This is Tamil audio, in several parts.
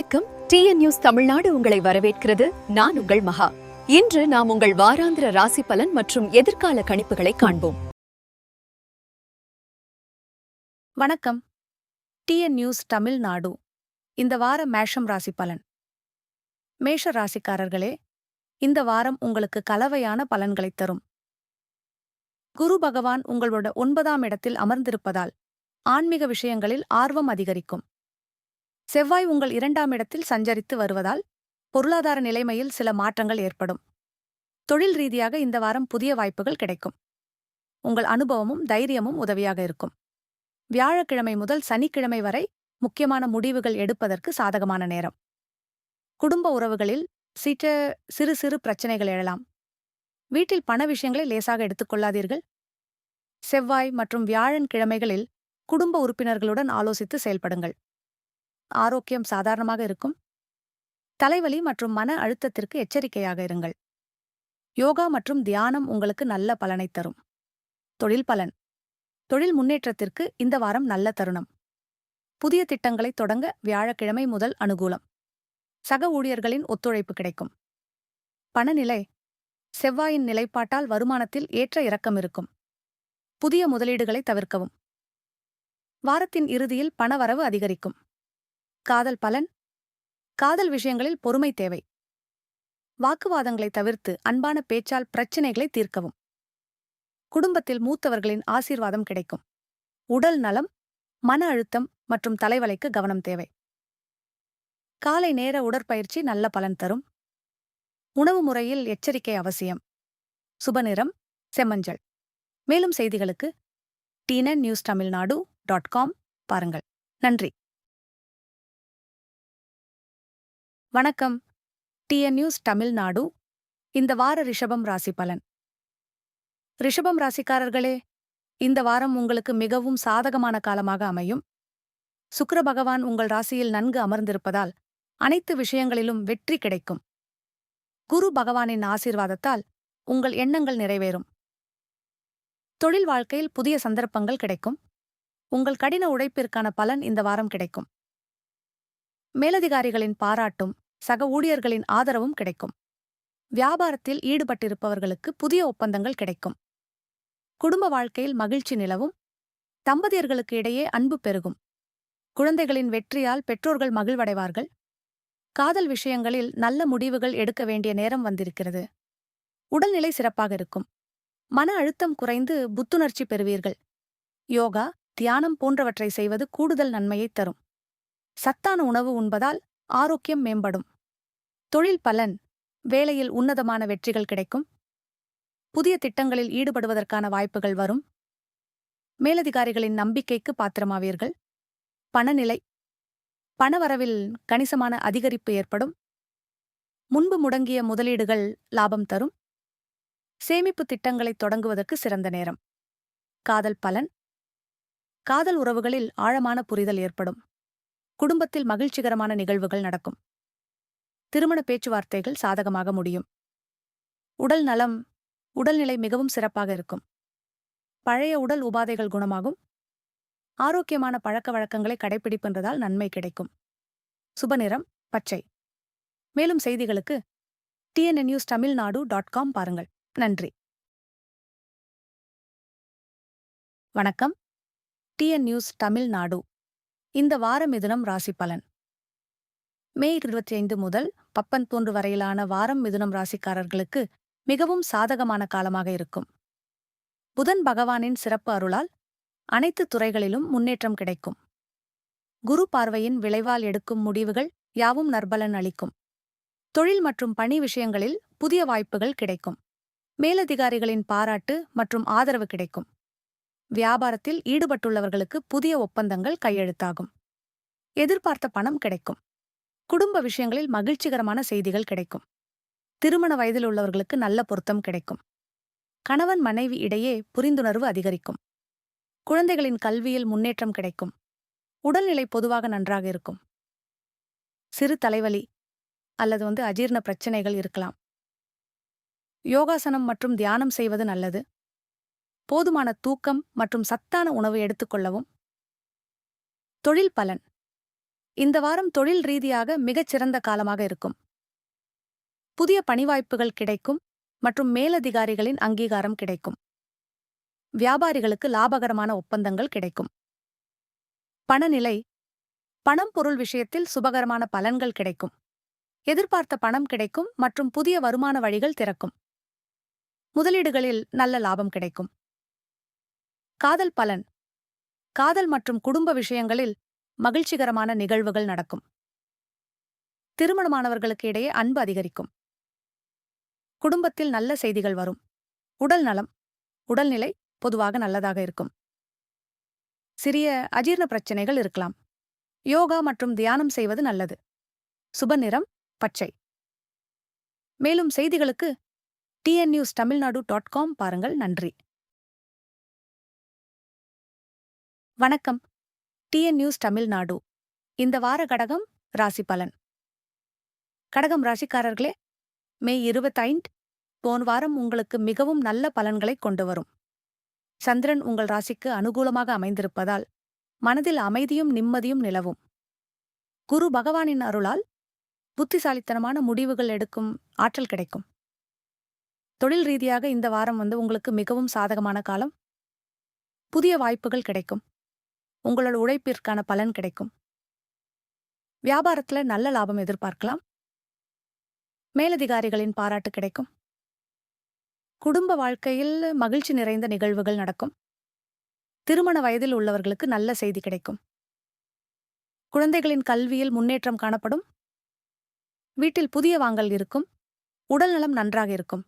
வணக்கம். டிஎன் நியூஸ் தமிழ்நாடு உங்களை வரவேற்கிறது. நான் உங்கள் மகா. இன்று நாம் உங்கள் வாராந்திர ராசி பலன் மற்றும் எதிர்கால கணிப்புகளை காண்போம். வணக்கம். டிஎன் நியூஸ் தமிழ்நாடு இந்த வார மேஷம் ராசி பலன். மேஷ ராசிக்காரர்களே, இந்த வாரம் உங்களுக்கு கலவையான பலன்களைத் தரும். குரு பகவான் உங்களோட 9ஆம் இடத்தில் அமர்ந்திருப்பதால் ஆன்மீக விஷயங்களில் ஆர்வம் அதிகரிக்கும். செவ்வாய் உங்கள் 2ஆம் இடத்தில் சஞ்சரித்து வருவதால் பொருளாதார நிலைமையில் சில மாற்றங்கள் ஏற்படும். தொழில் ரீதியாக இந்த வாரம் புதிய வாய்ப்புகள் கிடைக்கும். உங்கள் அனுபவமும் தைரியமும் உதவியாக இருக்கும். வியாழக்கிழமை முதல் சனிக்கிழமை வரை முக்கியமான முடிவுகள் எடுப்பதற்கு சாதகமான நேரம். குடும்ப உறவுகளில் சிறு சிறு பிரச்சனைகள் எழலாம். வீட்டில் பண விஷயங்களை லேசாக எடுத்துக்கொள்ளாதீர்கள். செவ்வாய் மற்றும் வியாழன் கிழமைகளில் குடும்ப உறுப்பினர்களுடன் ஆலோசித்து செயல்படுங்கள். ஆரோக்கியம் சாதாரணமாக இருக்கும். தலைவலி மற்றும் மன அழுத்தத்திற்கு எச்சரிக்கையாக இருங்கள். யோகா மற்றும் தியானம் உங்களுக்கு நல்ல பலனைத் தரும். தொழில் பலன். தொழில் முன்னேற்றத்திற்கு இந்த வாரம் நல்ல தருணம். புதிய திட்டங்களை தொடங்க வியாழக்கிழமை முதல் அனுகூலம். சக ஊழியர்களின் ஒத்துழைப்பு கிடைக்கும். பணநிலை. செவ்வாயின் நிலைப்பாட்டால் வருமானத்தில் ஏற்ற இறக்கம் இருக்கும். புதிய முதலீடுகளை தவிர்க்கவும். வாரத்தின் இறுதியில் பணவரவு அதிகரிக்கும். காதல் பலன். காதல் விஷயங்களில் பொறுமை தேவை. வாக்குவாதங்களை தவிர்த்து அன்பான பேச்சால் பிரச்சினைகளை தீர்க்கவும். குடும்பத்தில் மூத்தவர்களின் ஆசீர்வாதம் கிடைக்கும். உடல் நலம், மன அழுத்தம் மற்றும் தலைவலிக்கு கவனம் தேவை. காலை நேர உடற்பயிற்சி நல்ல பலன் தரும். உணவு முறையில் எச்சரிக்கை அவசியம். சுபநிறம் செம்மஞ்சள். மேலும் செய்திகளுக்கு tnnewstamilnadu.com பாருங்கள். நன்றி. வணக்கம். டிஎன் நியூஸ் தமிழ்நாடு இந்த வார ரிஷபம் ராசி பலன். ரிஷபம் ராசிக்காரர்களே, இந்த வாரம் உங்களுக்கு மிகவும் சாதகமான காலமாக அமையும். சுக்கிர பகவான் உங்கள் ராசியில் நன்கு அமர்ந்திருப்பதால் அனைத்து விஷயங்களிலும் வெற்றி கிடைக்கும். குரு பகவானின் ஆசீர்வாதத்தால் உங்கள் எண்ணங்கள் நிறைவேறும். தொழில் வாழ்க்கையில் புதிய சந்தர்ப்பங்கள் கிடைக்கும். உங்கள் கடின உழைப்பிற்கான பலன் இந்த வாரம் கிடைக்கும். மேலதிகாரிகளின் பாராட்டும் சக ஊழியர்களின் ஆதரவும் கிடைக்கும். வியாபாரத்தில் ஈடுபட்டிருப்பவர்களுக்கு புதிய ஒப்பந்தங்கள் கிடைக்கும். குடும்ப வாழ்க்கையில் மகிழ்ச்சி நிலவும். தம்பதியர்களுக்கு இடையே அன்பு பெருகும். குழந்தைகளின் வெற்றியால் பெற்றோர்கள் மகிழ்வடைவார்கள். காதல் விஷயங்களில் நல்ல முடிவுகள் எடுக்க வேண்டிய நேரம் வந்திருக்கிறது. உடல்நிலை சிறப்பாக இருக்கும். மன அழுத்தம் குறைந்து புத்துணர்ச்சி பெறுவீர்கள். யோகா, தியானம் போன்றவற்றை செய்வது கூடுதல் நன்மையைத் தரும். சத்தான உணவு உண்பதால் ஆரோக்கியம் மேம்படும். தொழில் பலன். வேலையில் உன்னதமான வெற்றிகள் கிடைக்கும். புதிய திட்டங்களில் ஈடுபடுவதற்கான வாய்ப்புகள் வரும். மேலதிகாரிகளின் நம்பிக்கைக்கு பாத்திரமாவீர்கள். பணநிலை. பணவரவில் கணிசமான அதிகரிப்பு ஏற்படும். முன்பு முடங்கிய முதலீடுகள் லாபம் தரும். சேமிப்பு திட்டங்களை தொடங்குவதற்கு சிறந்த நேரம். காதல் பலன். காதல் உறவுகளில் ஆழமான புரிதல் ஏற்படும். குடும்பத்தில் மகிழ்ச்சிகரமான நிகழ்வுகள் நடக்கும். திருமண பேச்சுவார்த்தைகள் சாதகமாக முடியும். உடல் நலம். உடல்நிலை மிகவும் சிறப்பாக இருக்கும். பழைய உடல் உபாதைகள் குணமாகும். ஆரோக்கியமான பழக்க வழக்கங்களை கடைபிடிப்பதால் நன்மை கிடைக்கும். சுபநிறம் பச்சை. மேலும் செய்திகளுக்கு tnnewstamilnadu.com பாருங்கள். நன்றி. வணக்கம். டிஎன் நியூஸ் தமிழ்நாடு இந்த வார மிதுனம் ராசி பலன். மே 25 முதல் 19 வரையிலான வாரம் மிதுனம் ராசிக்காரர்களுக்கு மிகவும் சாதகமான காலமாக இருக்கும். புதன் பகவானின் சிறப்பு அருளால் அனைத்து துறைகளிலும் முன்னேற்றம் கிடைக்கும். குரு பார்வையின் விளைவால் எடுக்கும் முடிவுகள் யாவும் நற்பலன் அளிக்கும். தொழில் மற்றும் பணி விஷயங்களில் புதிய வாய்ப்புகள் கிடைக்கும். மேலதிகாரிகளின் பாராட்டு மற்றும் ஆதரவு கிடைக்கும். வியாபாரத்தில் ஈடுபட்டுள்ளவர்களுக்கு புதிய ஒப்பந்தங்கள் கையெழுத்தாகும். எதிர்பார்த்த பணம் கிடைக்கும். குடும்ப விஷயங்களில் மகிழ்ச்சிகரமான செய்திகள் கிடைக்கும். திருமண வயதில் உள்ளவர்களுக்கு நல்ல பொருத்தம் கிடைக்கும். கணவன் மனைவி இடையே புரிந்துணர்வு அதிகரிக்கும். குழந்தைகளின் கல்வியில் முன்னேற்றம் கிடைக்கும். உடல்நிலை பொதுவாக நன்றாக இருக்கும். சிறு தலைவலி அல்லது அஜீரண பிரச்சனைகள் இருக்கலாம். யோகாசனம் மற்றும் தியானம் செய்வது நல்லது. போதுமான தூக்கம் மற்றும் சத்தான உணவு எடுத்துக்கொள்ளவும். தொழில் பலன். இந்த வாரம் தொழில் ரீதியாக மிகச் சிறந்த காலமாக இருக்கும். புதிய பணிவாய்ப்புகள் கிடைக்கும் மற்றும் மேலதிகாரிகளின் அங்கீகாரம் கிடைக்கும். வியாபாரிகளுக்கு லாபகரமான ஒப்பந்தங்கள் கிடைக்கும். பணநிலை பணம் பொருள் விஷயத்தில் சுபகரமான பலன்கள் கிடைக்கும். எதிர்பார்த்த பணம் கிடைக்கும் மற்றும் புதிய வருமான வழிகள் திறக்கும். முதலீடுகளில் நல்ல லாபம் கிடைக்கும். காதல் பலன் காதல் மற்றும் குடும்ப விஷயங்களில் மகிழ்ச்சிகரமான நிகழ்வுகள் நடக்கும். திருமணமானவர்களுக்கு இடையே அன்பு அதிகரிக்கும். குடும்பத்தில் நல்ல செய்திகள் வரும். உடல் நலம் உடல்நிலை பொதுவாக நல்லதாக இருக்கும். சிறிய அஜீரண பிரச்சனைகள் இருக்கலாம். யோகா மற்றும் தியானம் செய்வது நல்லது. சுப நிறம் பச்சை. மேலும் செய்திகளுக்கு tnnewstamilnadu.com பாருங்கள். நன்றி. வணக்கம். TN news Tamil Nadu. இந்த வார கடகம் ராசி பலன். கடகம் ராசிக்காரர்களே, மே 25 போன வாரம் உங்களுக்கு மிகவும் நல்ல பலன்களை கொண்டு வரும். சந்திரன் உங்கள் ராசிக்கு அனுகூலமாக அமைந்திருப்பதால் மனதில் அமைதியும் நிம்மதியும் நிலவும். குரு பகவானின் அருளால் புத்திசாலித்தனமான முடிவுகள் எடுக்கும் ஆற்றல் கிடைக்கும். தொழில் ரீதியாக இந்த வாரம் உங்களுக்கு மிகவும் சாதகமான காலம். புதிய வாய்ப்புகள் கிடைக்கும். உங்களோட உழைப்பிற்கான பலன் கிடைக்கும். வியாபாரத்துல நல்ல லாபம் எதிர்பார்க்கலாம். மேலதிகாரிகளின் பாராட்டு கிடைக்கும். குடும்ப வாழ்க்கையில் மகிழ்ச்சி நிறைந்த நிகழ்வுகள் நடக்கும். திருமண வயதில் உள்ளவர்களுக்கு நல்ல செய்தி கிடைக்கும். குழந்தைகளின் கல்வியில் முன்னேற்றம் காணப்படும். வீட்டில் புதிய வாங்கல் இருக்கும். உடல்நலம் நன்றாக இருக்கும்.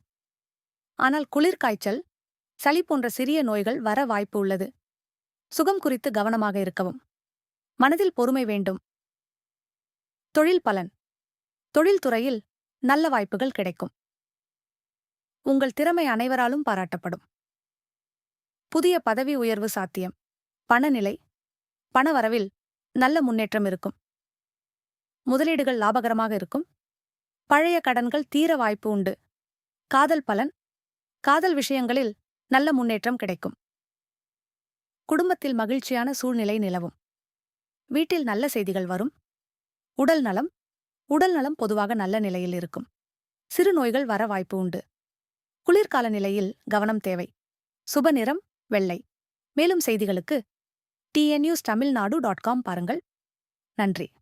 ஆனால் குளிர்காய்ச்சல், சளி போன்ற சிறிய நோய்கள் வர வாய்ப்பு உள்ளது. சுகம் குறித்து கவனமாக இருக்கவும். மனதில் பொறுமை வேண்டும். தொழில் பலன் தொழில்துறையில் நல்ல வாய்ப்புகள் கிடைக்கும். உங்கள் திறமை அனைவராலும் பாராட்டப்படும். புதிய பதவி உயர்வு சாத்தியம். பணநிலை பணவரவில் நல்ல முன்னேற்றம் இருக்கும். முதலீடுகள் லாபகரமாக இருக்கும். பழைய கடன்கள் தீர வாய்ப்பு உண்டு. காதல் பலன் காதல் விஷயங்களில் நல்ல முன்னேற்றம் கிடைக்கும். குடும்பத்தில் மகிழ்ச்சியான சூழ்நிலை நிலவும். வீட்டில் நல்ல செய்திகள் வரும். உடல் நலம் பொதுவாக நல்ல நிலையில் இருக்கும். சிறு நோய்கள் வர வாய்ப்பு உண்டு. குளிர்கால நிலையில் கவனம் தேவை. சுப நிறம் வெள்ளை. மேலும் செய்திகளுக்கு tnnewstamilnadu.com பாருங்கள். நன்றி.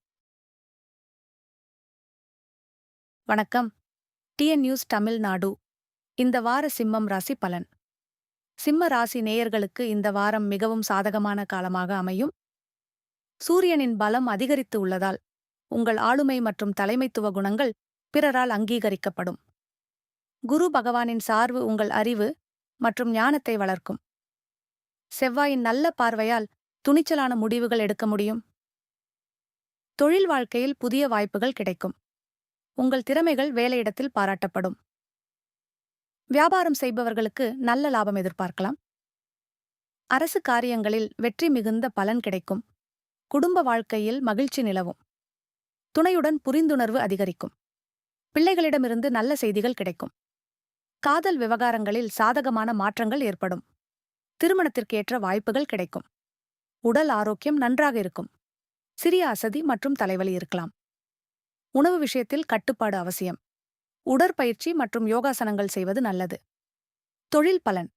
வணக்கம். TN news Tamil Nadu. இந்த வார சிம்மம் ராசி பலன். சிம்ம ராசி நேயர்களுக்கு இந்த வாரம் மிகவும் சாதகமான காலமாக அமையும். சூரியனின் பலம் அதிகரித்து உள்ளதால் உங்கள் ஆளுமை மற்றும் தலைமைத்துவ குணங்கள் பிறரால் அங்கீகரிக்கப்படும். குரு பகவானின் சார்பு உங்கள் அறிவு மற்றும் ஞானத்தை வளர்க்கும். செவ்வாயின் நல்ல பார்வையால் துணிச்சலான முடிவுகள் எடுக்க முடியும். தொழில் வாழ்க்கையில் புதிய வாய்ப்புகள் கிடைக்கும். உங்கள் திறமைகள் வேலையிடத்தில் பாராட்டப்படும். வியாபாரம் செய்பவர்களுக்கு நல்ல லாபம் எதிர்பார்க்கலாம். அரசு காரியங்களில் வெற்றி மிகுந்த பலன் கிடைக்கும். குடும்ப வாழ்க்கையில் மகிழ்ச்சி நிலவும். துணையுடன் புரிந்துணர்வு அதிகரிக்கும். பிள்ளைகளிடமிருந்து நல்ல செய்திகள் கிடைக்கும். காதல் விவகாரங்களில் சாதகமான மாற்றங்கள் ஏற்படும். திருமணத்திற்கேற்ற வாய்ப்புகள் கிடைக்கும். உடல் ஆரோக்கியம் நன்றாக இருக்கும். சிறிய அசதி மற்றும் தலைவலி இருக்கலாம். உணவு விஷயத்தில் கட்டுப்பாடு அவசியம். உடற்பயிற்சி மற்றும் யோகாசனங்கள் செய்வது நல்லது. தொழில் பலன்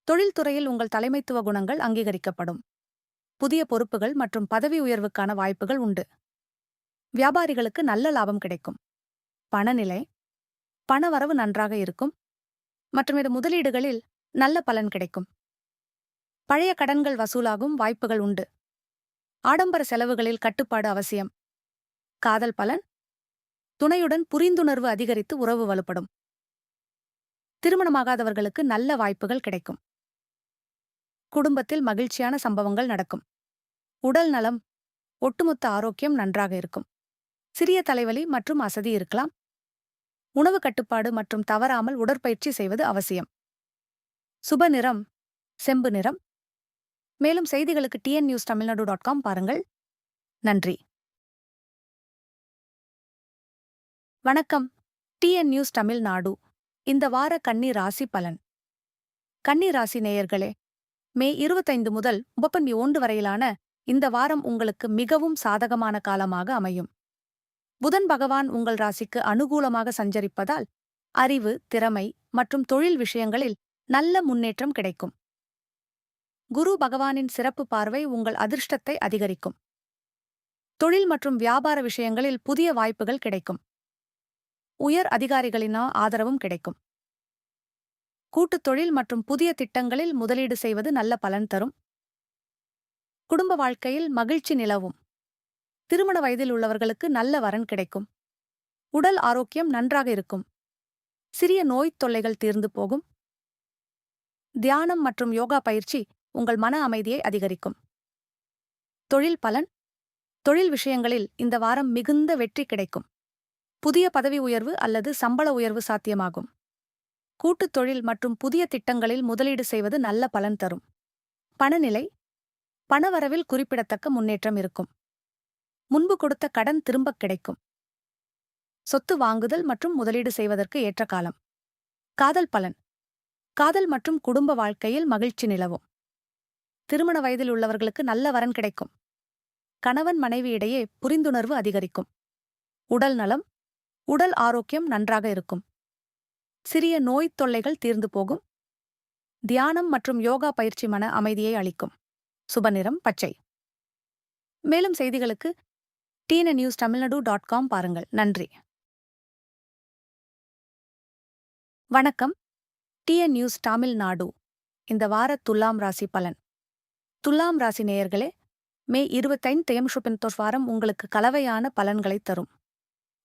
தொழில்துறையில் உங்கள் தலைமைத்துவ குணங்கள் அங்கீகரிக்கப்படும். புதிய பொறுப்புகள் மற்றும் பதவி உயர்வுக்கான வாய்ப்புகள் உண்டு. வியாபாரிகளுக்கு நல்ல லாபம் கிடைக்கும். பணநிலை பணவரவு நன்றாக இருக்கும். மற்றும் முதலீடுகளில் நல்ல பலன் கிடைக்கும். பழைய கடன்கள் வசூலாகும் வாய்ப்புகள் உண்டு. ஆடம்பர செலவுகளில் கட்டுப்பாடு அவசியம். காதல் பலன் துணையுடன் புரிந்துணர்வு அதிகரித்து உறவு வலுப்படும். திருமணமாகாதவர்களுக்கு நல்ல வாய்ப்புகள் கிடைக்கும். குடும்பத்தில் மகிழ்ச்சியான சம்பவங்கள் நடக்கும். உடல் நலம் ஒட்டுமொத்த ஆரோக்கியம் நன்றாக இருக்கும். சிறிய தலைவலி மற்றும் அசதி இருக்கலாம். உணவு கட்டுப்பாடு மற்றும் தவறாமல் உடற்பயிற்சி செய்வது அவசியம். சுப நிறம் செம்பு நிறம். மேலும் செய்திகளுக்கு tnnewstamilnadu.com பாருங்கள். நன்றி. வணக்கம். TN news Tamil Nadu. இந்த வார கன்னி ராசி பலன். கன்னி ராசி நேயர்களே, மே 25 முதல் 31 வரையிலான இந்த வாரம் உங்களுக்கு மிகவும் சாதகமான காலமாக அமையும். புதன் பகவான் உங்கள் ராசிக்கு அனுகூலமாக சஞ்சரிப்பதால் அறிவு, திறமை மற்றும் தொழில் விஷயங்களில் நல்ல முன்னேற்றம் கிடைக்கும். குரு பகவானின் சிறப்பு பார்வை உங்கள் அதிர்ஷ்டத்தை அதிகரிக்கும். தொழில் மற்றும் வியாபார விஷயங்களில் புதிய வாய்ப்புகள் கிடைக்கும். உயர் அதிகாரிகளின் ஆதரவும் கிடைக்கும். கூட்டுத் தொழில் மற்றும் புதிய திட்டங்களில் முதலீடு செய்வது நல்ல பலன் தரும். குடும்ப வாழ்க்கையில் மகிழ்ச்சி நிலவும். திருமண வயதில் உள்ளவர்களுக்கு நல்ல வரன் கிடைக்கும். உடல் ஆரோக்கியம் நன்றாக இருக்கும். சிறிய நோய்த் தொல்லைகள் தீர்ந்து போகும். தியானம் மற்றும் யோகா பயிற்சி உங்கள் மன அமைதியை அதிகரிக்கும். தொழில் பலன். தொழில் விஷயங்களில் இந்த வாரம் மிகுந்த வெற்றி கிடைக்கும். புதிய பதவி உயர்வு அல்லது சம்பள உயர்வு சாத்தியமாகும். கூட்டுத் தொழில் மற்றும் புதிய திட்டங்களில் முதலீடு செய்வது நல்ல பலன் தரும். பணநிலை. பணவரவில் குறிப்பிடத்தக்க முன்னேற்றம் இருக்கும். முன்பு கொடுத்த கடன் திரும்பக் கிடைக்கும். சொத்து வாங்குதல் மற்றும் முதலீடு செய்வதற்கு ஏற்ற காலம். காதல் பலன். காதல் மற்றும் குடும்ப வாழ்க்கையில் மகிழ்ச்சி நிலவும். திருமண வயதில் உள்ளவர்களுக்கு நல்ல வரன் கிடைக்கும். கணவன் மனைவி இடையே புரிந்துணர்வு அதிகரிக்கும். உடல் நலம். உடல் ஆரோக்கியம் நன்றாக இருக்கும். சிறிய நோய்த் தொல்லைகள் தீர்ந்து போகும். தியானம் மற்றும் யோகா பயிற்சி மன அமைதியை அளிக்கும். சுபநிறம் பச்சை. மேலும் செய்திகளுக்கு tnnewstamilnadu.com பாருங்கள். நன்றி. வணக்கம். TN news Tamil Nadu. இந்த வார துலாம் ராசி பலன். துலாம் ராசி நேயர்களே, மே 25 வாரம் உங்களுக்கு கலவையான பலன்களைத் தரும்.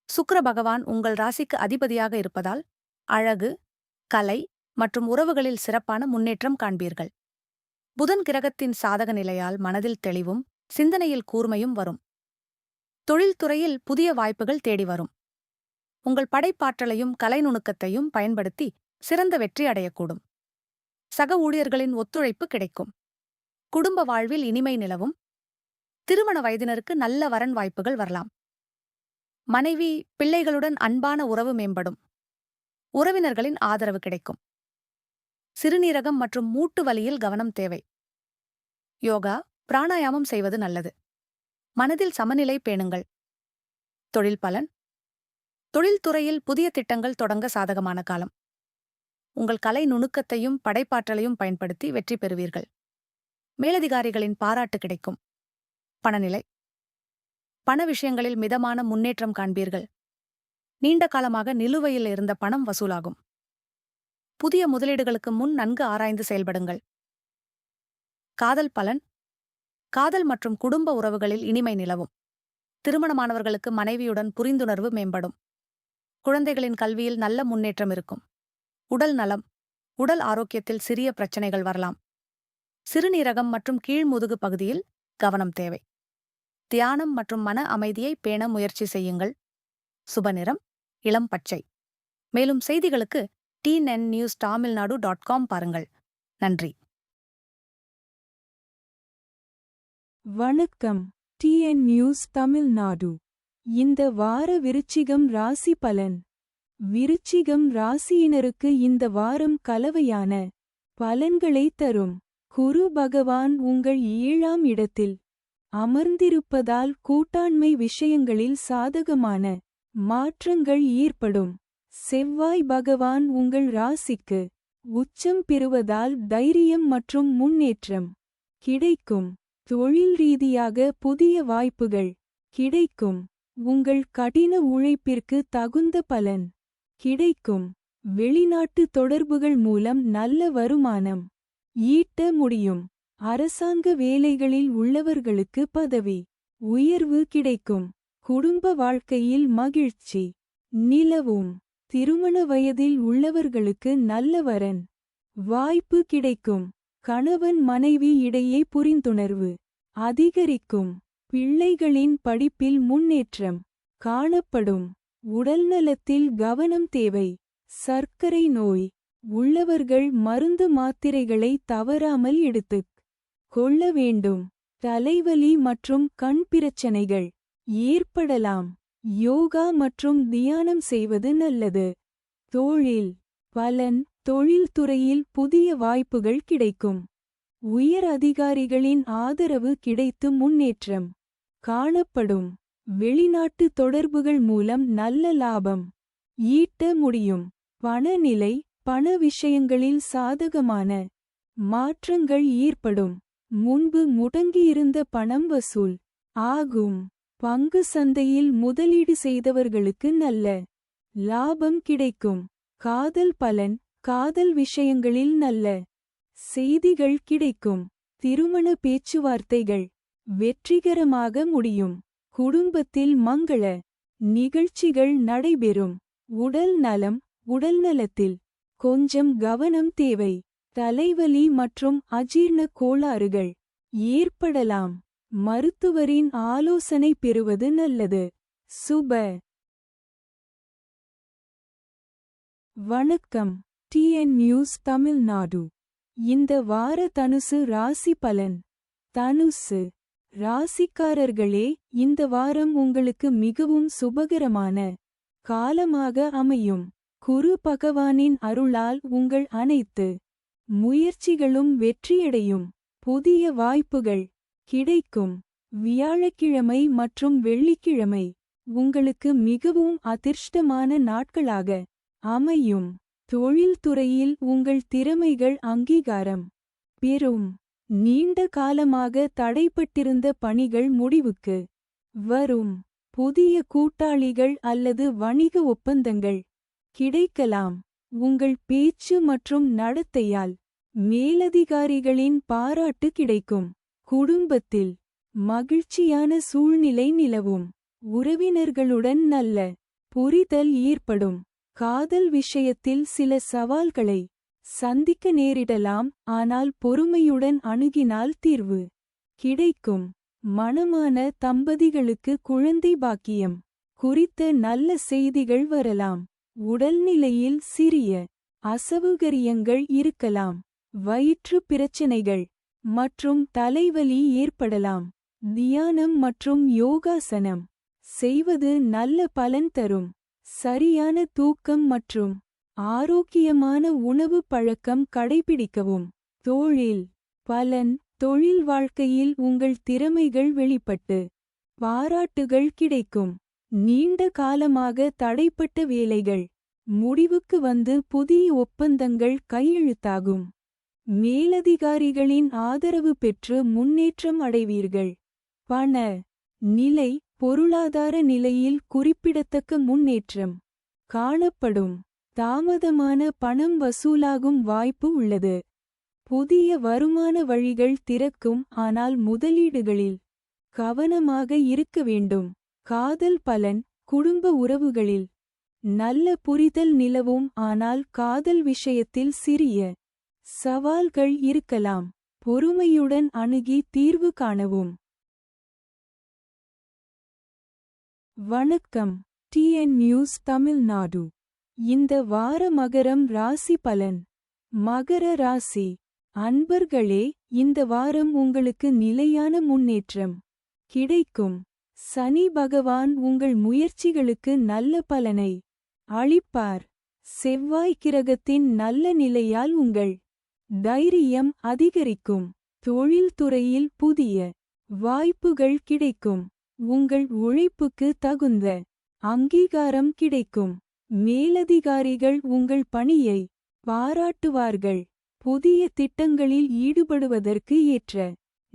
சுக்கிர பகவான் உங்கள் ராசிக்கு அதிபதியாக இருப்பதால் அழகு, கலை மற்றும் உறவுகளில் சிறப்பான முன்னேற்றம் காண்பீர்கள். புதன் கிரகத்தின் சாதக நிலையால் மனதில் தெளிவும் சிந்தனையில் கூர்மையும் வரும். தொழில்துறையில் புதிய வாய்ப்புகள் தேடி வரும். உங்கள் படைப்பாற்றலையும் கலை நுணுக்கத்தையும் பயன்படுத்தி சிறந்த வெற்றி அடையக்கூடும். சக ஊழியர்களின் ஒத்துழைப்பு கிடைக்கும். குடும்ப வாழ்வில் இனிமை நிலவும். திருமண வயதினருக்கு நல்ல வரன் வாய்ப்புகள் வரலாம். மனைவி, பிள்ளைகளுடன் அன்பான உறவு மேம்படும். உறவினர்களின் ஆதரவு கிடைக்கும். சிறுநீரகம் மற்றும் மூட்டு வலியில் கவனம் தேவை. யோகா, பிராணாயாமம் செய்வது நல்லது. மனதில் சமநிலை பேணுங்கள். தொழில் பலன். தொழில்துறையில் புதிய திட்டங்கள் தொடங்க சாதகமான காலம். உங்கள் கலை நுணுக்கத்தையும் படைப்பாற்றலையும் பயன்படுத்தி வெற்றி பெறுவீர்கள். மேலதிகாரிகளின் பாராட்டு கிடைக்கும். பணநிலை. பண விஷயங்களில் மிதமான முன்னேற்றம் காண்பீர்கள். நீண்ட காலமாக நிலுவையில் இருந்த பணம் வசூலாகும். புதிய முதலீடுகளுக்கு முன் நன்கு ஆராய்ந்து செயல்படுங்கள். காதல் பலன். காதல் மற்றும் குடும்ப உறவுகளில் இனிமை நிலவும். திருமணமானவர்களுக்கு மனைவியுடன் புரிந்துணர்வு மேம்படும். குழந்தைகளின் கல்வியில் நல்ல முன்னேற்றம் இருக்கும். உடல் நலம். உடல் ஆரோக்கியத்தில் சிறிய பிரச்சனைகள் வரலாம். சிறுநீரகம் மற்றும் கீழ்முதுகு பகுதியில் கவனம் தேவை. தியானம் மற்றும் மன அமைதியை பேண முயற்சி செய்யுங்கள். சுபநிறம் இளம் பச்சை. மேலும் செய்திகளுக்கு tnnewstamilnadu.com பாருங்கள். நன்றி. வணக்கம். TN news Tamil Nadu. இந்த வார விருச்சிகம் ராசி பலன். விருச்சிகம் ராசியினருக்கு இந்த வாரம் கலவையான பலன்களை தரும். குரு பகவான் உங்கள் 7ஆம் இடத்தில் அமர்ந்திருப்பதால் கூட்டாண்மை விஷயங்களில் சாதகமான மாற்றங்கள் ஏற்படும். செவ்வாய் பகவான் உங்கள் ராசிக்கு உச்சம் பெறுவதால் தைரியம் மற்றும் முன்னேற்றம் கிடைக்கும். தொழில் ரீதியாக புதிய வாய்ப்புகள் கிடைக்கும். உங்கள் கடின உழைப்பிற்கு தகுந்த பலன் கிடைக்கும். வெளிநாட்டு தொடர்புகள் மூலம் நல்ல வருமானம் ஈட்ட முடியும். அரசாங்க வேலைகளில் உள்ளவர்களுக்கு பதவி உயர்வு கிடைக்கும். குடும்ப வாழ்க்கையில் மகிழ்ச்சி நிலவும். திருமண வயதில் உள்ளவர்களுக்கு நல்ல வரன் வாய்ப்பு கிடைக்கும். கணவன் மனைவி இடையே புரிந்துணர்வு அதிகரிக்கும். பிள்ளைகளின் படிப்பில் முன்னேற்றம் காணப்படும். உடல்நலத்தில் கவனம் தேவை. சர்க்கரை நோய் உள்ளவர்கள் மருந்து மாத்திரைகளை தவறாமல் எடுத்துக் கொள்ள வேண்டும். தலைவலி மற்றும் கண் பிரச்சனைகள் ஏற்படலாம். யோகா மற்றும் தியானம் செய்வது நல்லது. தொழில் பலன். தொழில்துறையில் புதிய வாய்ப்புகள் கிடைக்கும். உயர் அதிகாரிகளின் ஆதரவு கிடைத்து முன்னேற்றம் காணப்படும். வெளிநாட்டு தொடர்புகள் மூலம் நல்ல லாபம் ஈட்ட முடியும். பணநிலை பண விஷயங்களில் சாதகமான மாற்றங்கள் ஏற்படும். முன்பு முடங்கியிருந்த பணம் வசூல் ஆகும். பங்கு சந்தையில் முதலீடு செய்தவர்களுக்கு நல்ல லாபம் கிடைக்கும். காதல் பலன் காதல் விஷயங்களில் நல்ல செய்திகள் கிடைக்கும். திருமண பேச்சுவார்த்தைகள் வெற்றிகரமாக முடியும். குடும்பத்தில் மங்கள நிகழ்ச்சிகள் நடைபெறும். உடல் நலம் உடல்நலத்தில் கொஞ்சம் கவனம் தேவை. தலைவலி மற்றும் அஜீர்ண கோளாறுகள் ஏற்படலாம். மருத்துவரின் ஆலோசனை பெறுவது நல்லது. சுப வணக்கம். TN news Tamil Nadu. இந்த வார தனுசு ராசி பலன். தனுசு ராசிக்காரர்களே, இந்த வாரம் உங்களுக்கு மிகவும் சுபகரமான காலமாக அமையும். குரு பகவானின் அருளால் உங்கள் அனைத்து முயற்சிகளும் வெற்றியடையும். புதிய வாய்ப்புகள் கிடைக்கும். வியாழக்கிழமை மற்றும் வெள்ளிக்கிழமை உங்களுக்கு மிகவும் அதிர்ஷ்டமான நாட்களாக அமையும். தொழில்துறையில் உங்கள் திறமைகள் அங்கீகாரம் பெறும். நீண்ட காலமாக தடைப்பட்டிருந்த பணிகள் முடிவுக்கு வரும். புதிய கூட்டாளிகள் அல்லது வணிக ஒப்பந்தங்கள் கிடைக்கலாம். உங்கள் பேச்சு மற்றும் நடத்தையால் மேலதிகாரிகளின் பாராட்டு கிடைக்கும். குடும்பத்தில் மகிழ்ச்சியான சூழ்நிலை நிலவும். உறவினர்களுடன் நல்ல புரிதல் ஏற்படும். காதல் விஷயத்தில் சில சவால்களை சந்திக்க நேரிடலாம், ஆனால் பொறுமையுடன் அணுகினால் தீர்வு கிடைக்கும். மணமான தம்பதிகளுக்கு குழந்தை பாக்கியம் குறித்த நல்ல செய்திகள் வரலாம். உடல்நிலையில் சிறிய அசௌகரியங்கள் இருக்கலாம். வயிற்று பிரச்சினைகள் மற்றும் தலைவலி ஏற்படலாம். தியானம் மற்றும் யோகாசனம் செய்வது நல்ல பலன் தரும். சரியான தூக்கம் மற்றும் ஆரோக்கியமான உணவு பழக்கம் கடைபிடிக்கவும். தொழில் பலன் தொழில் வாழ்க்கையில் உங்கள் திறமைகள் வெளிப்பட்டு பாராட்டுகள் கிடைக்கும். நீண்ட காலமாக தடைப்பட்ட வேலைகள் முடிவுக்கு வந்து புதிய ஒப்பந்தங்கள் கையெழுத்தாகும். மேலதிகாரிகளின் ஆதரவு பெற்று முன்னேற்றம் அடைவீர்கள். பண நிலை பொருளாதார நிலையில் குறிப்பிடத்தக்க முன்னேற்றம் காணப்படும். தாமதமான பணம் வசூலாகும் வாய்ப்பு உள்ளது. புதிய வருமான வழிகள் திறக்கும், ஆனால் முதலீடுகளில் கவனமாக இருக்க வேண்டும். காதல் பலன் குடும்ப உறவுகளில் நல்ல புரிதல் நிலவும், ஆனால் காதல் விஷயத்தில் சிறிய சவால்கள் இருக்கலாம். பொறுமையுடன் அணுகி தீர்வு காணவும். வணக்கம். TN news Tamil Nadu. இந்த வார மகரம் ராசி பலன். மகர ராசி அன்பர்களே, இந்த வாரம் உங்களுக்கு நிலையான முன்னேற்றம் கிடைக்கும். சனி பகவான் உங்கள் முயற்சிகளுக்கு நல்ல பலனை அளிப்பார். செவ்வாய் கிரகத்தின் நல்ல நிலையால் உங்கள் தைரியம் அதிகரிக்கும். தொழில்துறையில் புதிய வாய்ப்புகள் கிடைக்கும். உங்கள் உழைப்புக்கு தகுந்த அங்கீகாரம் கிடைக்கும். மேலதிகாரிகள் உங்கள் பணியை பாராட்டுவார்கள். புதிய திட்டங்களில் ஈடுபடுவதற்கு ஏற்ற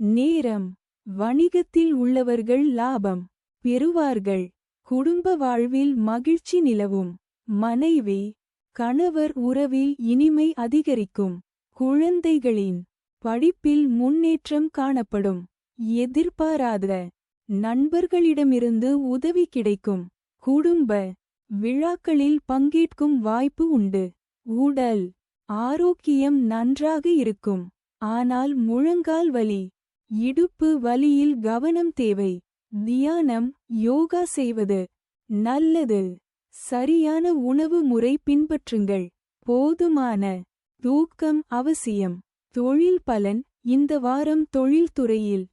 நேரம். வணிகத்தில் உள்ளவர்கள் லாபம் பெறுவார்கள். குடும்ப வாழ்வில் மகிழ்ச்சி நிலவும். மனைவி கணவர் உறவில் இனிமை அதிகரிக்கும். குழந்தைகளின் படிப்பில் முன்னேற்றம் காணப்படும். எதிர்பாராத நண்பர்களிடமிருந்து உதவி கிடைக்கும். குடும்ப விழாக்களில் பங்கேற்கும் வாய்ப்பு உண்டு. உடல் ஆரோக்கியம் நன்றாக இருக்கும், ஆனால் முழங்கால் வலி இடுப்பு வலியில் கவனம் தேவை. தியானம் யோகா செய்வது நல்லது. சரியான உணவு முறை பின்பற்றுங்கள். போதுமான தூக்கம் அவசியம். தொழில் பலன் இந்த வாரம் தொழில்துறையில்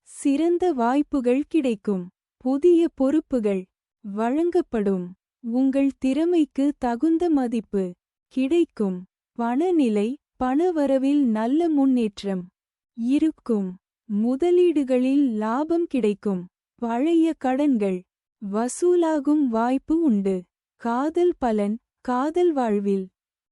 சிறந்த வாய்ப்புகள் கிடைக்கும். புதிய பொறுப்புகள் வழங்கப்படும். உங்கள் திறமைக்கு தகுந்த மதிப்பு கிடைக்கும். பணநிலை பணவரவில் நல்ல முன்னேற்றம் இருக்கும். முதலீடுகளில் லாபம் கிடைக்கும். பழைய கடன்கள் வசூலாகும் வாய்ப்பு உண்டு. காதல் பலன் காதல் வாழ்வில்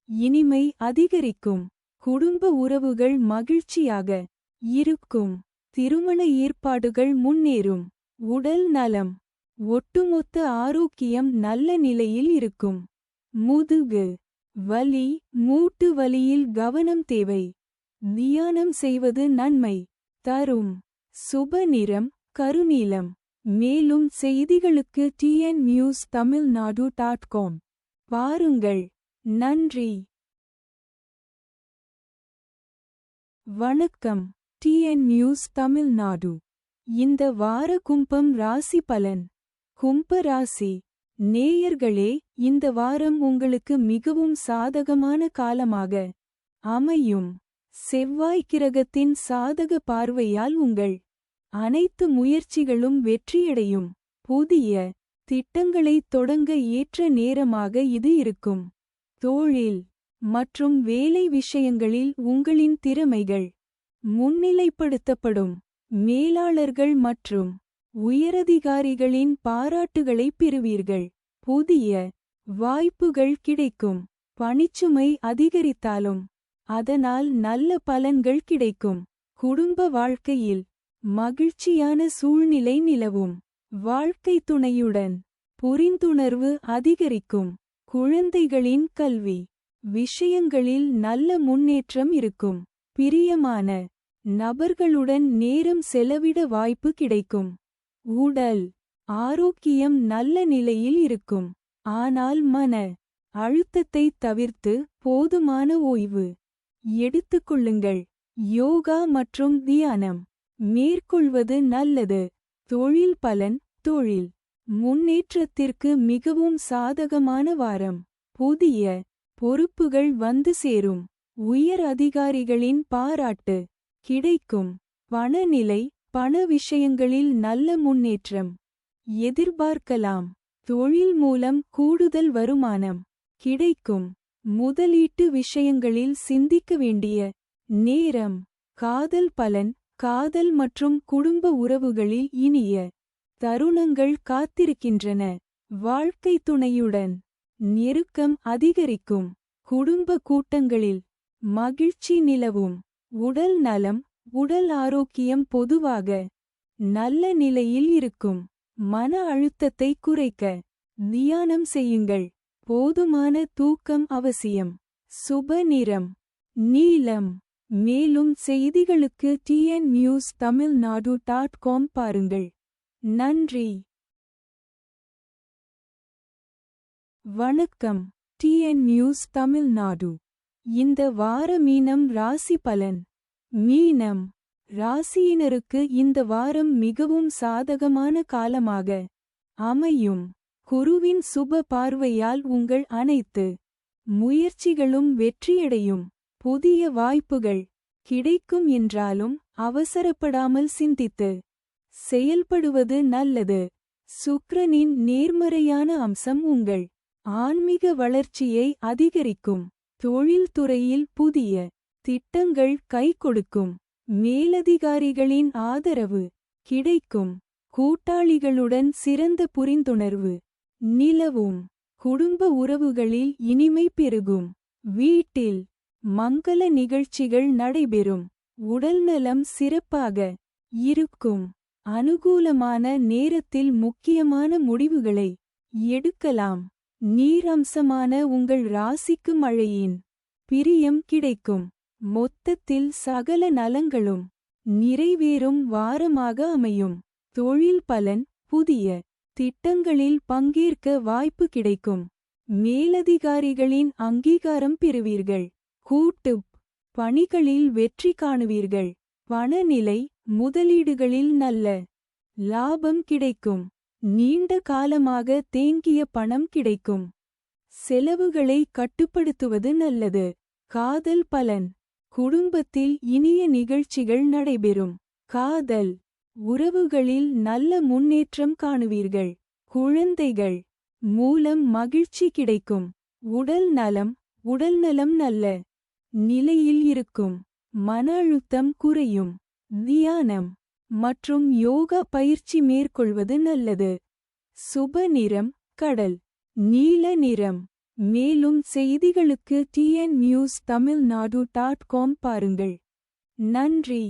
இனிமை அதிகரிக்கும். குடும்ப உறவுகள் மகிழ்ச்சியாக இருக்கும். திருமண ஏற்பாடுகள் முன்னேறும். உடல் நலம் ஒட்டுமொத்த ஆரோக்கியம் நல்ல நிலையில் இருக்கும். முதுகு வலி மூட்டு வலியில் கவனம் தேவை. தியானம் செய்வது நன்மை தரும். சுப நிறம் கருநீலம். மேலும் செய்திகளுக்கு tnnewstamilnadu.com பாருங்கள். நன்றி. வணக்கம். TN news Tamil Nadu. இந்த வார கும்பம் ராசி பலன். கும்ப ராசி நேயர்களே, இந்த வாரம் உங்களுக்கு மிகவும் சாதகமான காலமாக அமையும். செவ்வாய் கிரகத்தின் சாதக பார்வையால் உங்கள் அனைத்து முயற்சிகளும் வெற்றியடையும். புதிய திட்டங்களை தொடங்க ஏற்ற நேரமாக இது இருக்கும். தொழில் மற்றும் வேலை விஷயங்களில் உங்களின் திறமைகள் முன்னிலைப்படுத்தப்படும். மேலாளர்கள் மற்றும் உயரதிகாரிகளின் பாராட்டுகளைப் பெறுவீர்கள். புதிய வாய்ப்புகள் கிடைக்கும். பணிச்சுமை அதிகரித்தாலும் அதனால் நல்ல பலன்கள் கிடைக்கும். குடும்ப வாழ்க்கையில் மகிழ்ச்சியான சூழ்நிலை நிலவும். வாழ்க்கை துணையுடன் புரிந்துணர்வு அதிகரிக்கும். குழந்தைகளின் கல்வி விஷயங்களில் நல்ல முன்னேற்றம் இருக்கும். பிரியமான நபர்களுடன் நேரம் செலவிட வாய்ப்பு கிடைக்கும். உடல் ஆரோக்கியம் நல்ல நிலையில் இருக்கும். ஆனால் மன அழுத்தத்தை தவிர்த்து போதுமான ஓய்வு எடுத்துக்கொள்ளுங்கள். யோகா மற்றும் தியானம் மேற்கொள்வது நல்லது. தொழில் பலன் தொழில் முன்னேற்றத்திற்கு மிகவும் சாதகமான வாரம். புதிய பொறுப்புகள் வந்து சேரும். உயர் அதிகாரிகளின் பாராட்டு கிடைக்கும். பணநிலை பண விஷயங்களில் நல்ல முன்னேற்றம் எதிர்பார்க்கலாம். தொழில் மூலம் கூடுதல் வருமானம் கிடைக்கும். முதலீட்டு விஷயங்களில் சிந்திக்க வேண்டிய நேரம். காதல் பலன் காதல் மற்றும் குடும்ப உறவுகளில் இனிய தருணங்கள் காத்திருக்கின்றன. வாழ்க்கை துணையுடன் நெருக்கம் அதிகரிக்கும். குடும்ப கூட்டங்களில் மகிழ்ச்சி நிலவும். உடல் நலம் உடல் ஆரோக்கியம் பொதுவாக நல்ல நிலையில் இருக்கும். மன அழுத்தத்தை குறைக்க தியானம் செய்யுங்கள். போதுமான தூக்கம் அவசியம். சுப நிறம் நீலம். மேலும் செய்திகளுக்கு tnnewstamilnadu.com பாருங்கள். நன்றி. வணக்கம். TN news Tamil Nadu. இந்த வார மீனம் ராசி பலன். மீனம் ராசியினருக்கு இந்த வாரம் மிகவும் சாதகமான காலமாக அமையும். குருவின் சுப பார்வையால் உங்கள் அனைத்து முயற்சிகளும் வெற்றியடையும். புதிய வாய்ப்புகள் கிடைக்கும் என்றாலும் அவசரப்படாமல் சிந்தித்து செயல்படுவது நல்லது. சுக்கிரனின் நேர்மறையான அம்சம் உங்கள் ஆன்மீக வளர்ச்சியை அதிகரிக்கும். தொழில்துறையில் புதிய திட்டங்கள் கை கொடுக்கும். மேலதிகாரிகளின் ஆதரவு கிடைக்கும். கூட்டாளிகளுடன் சிறந்த புரிந்துணர்வு நிலவும். குடும்ப உறவுகளில் இனிமை பெருகும். வீட்டில் மங்கள நிகழ்ச்சிகள் நடைபெறும். உடல்நலம் சிறப்பாக இருக்கும். அனுகூலமான நேரத்தில் முக்கியமான முடிவுகளை எடுக்கலாம். நீர் அம்சமான உங்கள் ராசிக்கு மழையின் பிரியம் கிடைக்கும். மொத்தத்தில் சகல நலங்களும் நிறைவேறும் வாரமாக அமையும். தொழில் பலன் புதிய திட்டங்களில் பங்கேற்க வாய்ப்பு கிடைக்கும். மேலதிகாரிகளின் அங்கீகாரம் பெறுவீர்கள். கூட்டுப் பணிகளில் வெற்றி காணுவீர்கள். பணநிலை முதலீடுகளில் நல்ல லாபம் கிடைக்கும். நீண்ட காலமாக தேங்கிய பணம் கிடைக்கும். செலவுகளை கட்டுப்படுத்துவது நல்லது. காதல் பலன் குடும்பத்தில் இனிய நிகழ்ச்சிகள் நடைபெறும். காதல் உறவுகளில் நல்ல முன்னேற்றம் காணுவீர்கள். குழந்தைகள் மூலம் மகிழ்ச்சி கிடைக்கும். உடல்நலம் நல்ல நிலையில் இருக்கும். மன அழுத்தம் குறையும். தியானம் மற்றும் யோகா பயிற்சி மேற்கொள்வது நல்லது. சுப நிறம் கடல் நீல நிறம். மேலும் செய்திகளுக்கு tnnews tamilnadu.com பாருங்கள். நன்றி.